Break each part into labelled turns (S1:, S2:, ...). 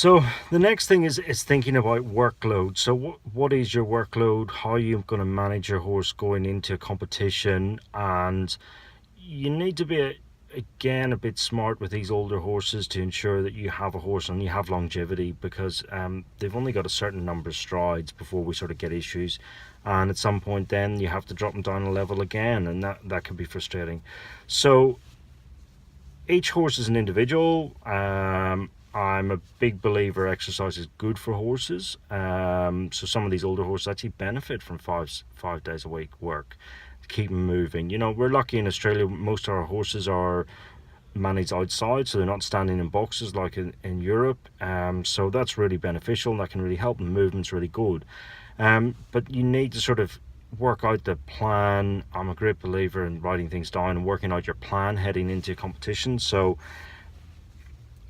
S1: So the next thing is thinking about workload. So what is your workload? How are you going to manage your horse going into a competition? And you need to be again a bit smart with these older horses to ensure that you have a horse and you have longevity, because they've only got a certain number of strides before we sort of get issues, and at some point then you have to drop them down a level again, and that can be frustrating. So each horse is an individual. I'm a big believer exercise is good for horses. So some of these older horses actually benefit from five days a week work to keep them moving. We're lucky in Australia. Most of our horses are managed outside, so they're not standing in boxes like in Europe. So that's really beneficial, and that can really help. The movement's really good. But you need to sort of work out the plan. I'm a great believer in writing things down and working out your plan heading into a competition. So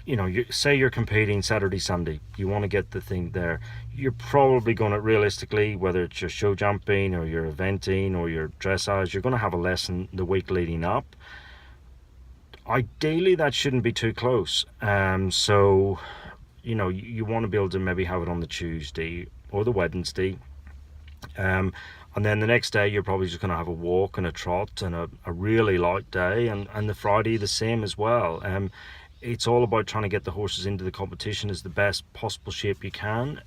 S1: you say you're competing Saturday, Sunday, you want to get the thing there. You're probably going to, realistically, whether it's your show jumping or your eventing or your dressage, you're going to have a lesson the week leading up. Ideally, that shouldn't be too close. So you want to be able to maybe have it on the Tuesday or the Wednesday. And then the next day you're probably just going to have a walk and a trot and a really light day, and the Friday the same as well. It's all about trying to get the horses into the competition as the best possible shape you can.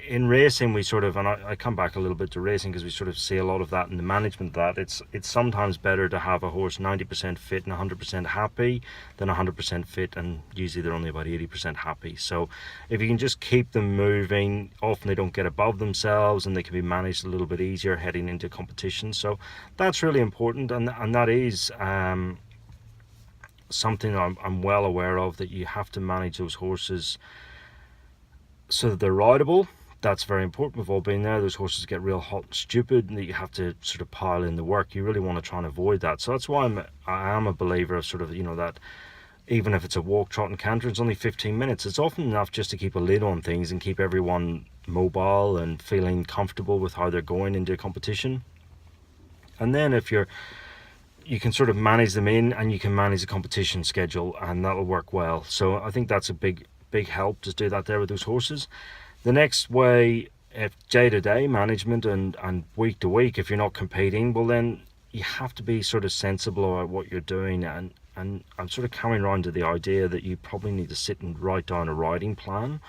S1: In racing, we sort of, and I come back a little bit to racing because we sort of see a lot of that in the management, that it's sometimes better to have a horse 90% fit and 100% happy than 100% fit and usually they're only about 80% happy. So if you can just keep them moving, often they don't get above themselves and they can be managed a little bit easier heading into competition. So that's really important, and that is something I'm well aware of, that you have to manage those horses so that they're rideable. That's very important. We've all been there. Those horses get real hot and stupid, and you have to sort of pile in the work. You really want to try and avoid that. So that's why I am a believer of sort of, that even if it's a walk, trot and canter, it's only 15 minutes. It's often enough just to keep a lid on things and keep everyone mobile and feeling comfortable with how they're going into a competition. And then if you can sort of manage them in, and you can manage the competition schedule, and that'll work well. So I think that's a big help to do that there with those horses. The next way, if day-to-day management and week to week, if you're not competing, well then you have to be sort of sensible about what you're doing, and I'm sort of coming around to the idea that you probably need to sit and write down a riding plan.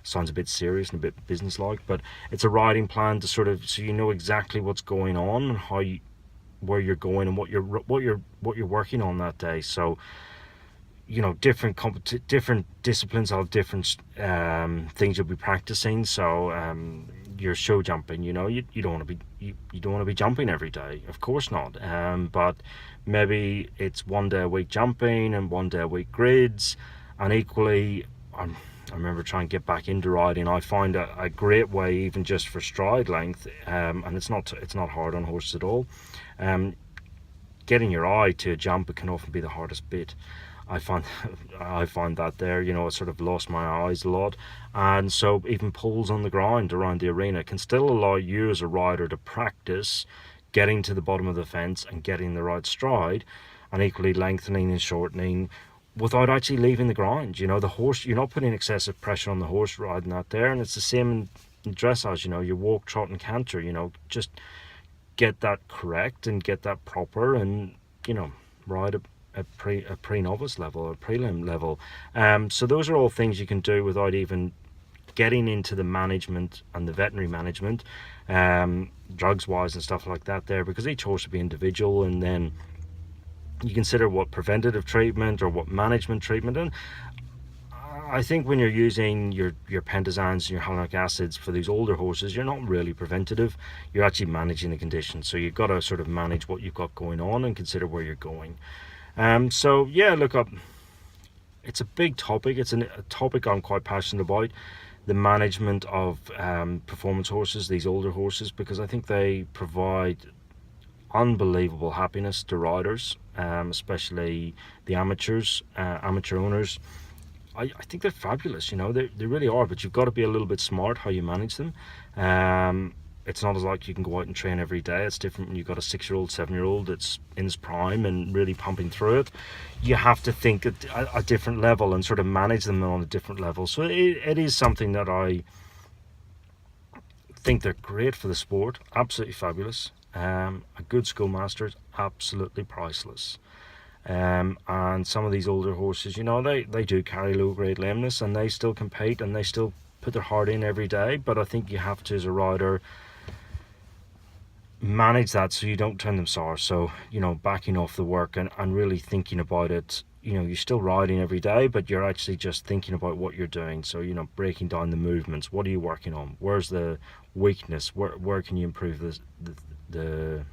S1: Sounds a bit serious and a bit businesslike, but it's a riding plan to sort of, so you know exactly what's going on and where you're going and what you're working on that day. So different disciplines have different things you'll be practicing. So your show jumping, you don't want to be you don't want to be jumping every day, of course not. But maybe it's 1 day a week jumping and 1 day a week grids. And equally, I remember trying to get back into riding. I find a great way, even just for stride length, and it's not hard on horses at all. Getting your eye to a jump, it can often be the hardest bit. I find that there, I sort of lost my eyes a lot. And so even pulls on the ground around the arena can still allow you as a rider to practice getting to the bottom of the fence and getting the right stride, and equally lengthening and shortening without actually leaving the ground. The horse, you're not putting excessive pressure on the horse riding that there. And it's the same in dressage, your walk, trot and canter, just get that correct and get that proper, and ride a pre-novice level, a prelim level. So those are all things you can do without even getting into the management and the veterinary management, drugs wise and stuff like that there, because each horse will be individual. And then you consider what preventative treatment or what management treatment. And I think when you're using your pentazans and your hyaluronic acids for these older horses, you're not really preventative, you're actually managing the condition. So you've got to sort of manage what you've got going on and consider where you're going. So yeah, look up. It's a big topic. It's a topic I'm quite passionate about, the management of performance horses, these older horses, because I think they provide unbelievable happiness to riders, especially the amateurs, amateur owners. I think they're fabulous, they really are, but you've got to be a little bit smart how you manage them. it's not as like you can go out and train every day. It's different when you've got a 6-year-old, 7-year-old that's in his prime and really pumping through it. You have to think at a different level and sort of manage them on a different level. So it is something that I think they're great for the sport. Absolutely fabulous. A good schoolmaster is absolutely priceless. And some of these older horses, you know, they do carry low grade lameness and they still compete and they still put their heart in every day. But I think you have to, as a rider, manage that so you don't turn them sour. So, you know, backing off the work and really thinking about it. You know, you're still riding every day, but you're actually just thinking about what you're doing. So, you know, breaking down the movements. What are you working on? Where's the weakness? Where can you improve the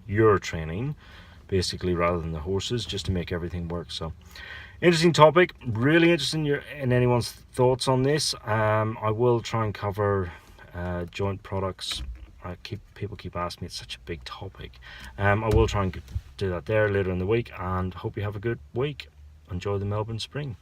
S1: your training, basically, rather than the horses, just to make everything work. So, interesting topic. Really interested in anyone's thoughts on this. I will try and cover joint products. People keep asking me, it's such a big topic. I will try and do that there later in the week, and hope you have a good week. Enjoy the Melbourne spring.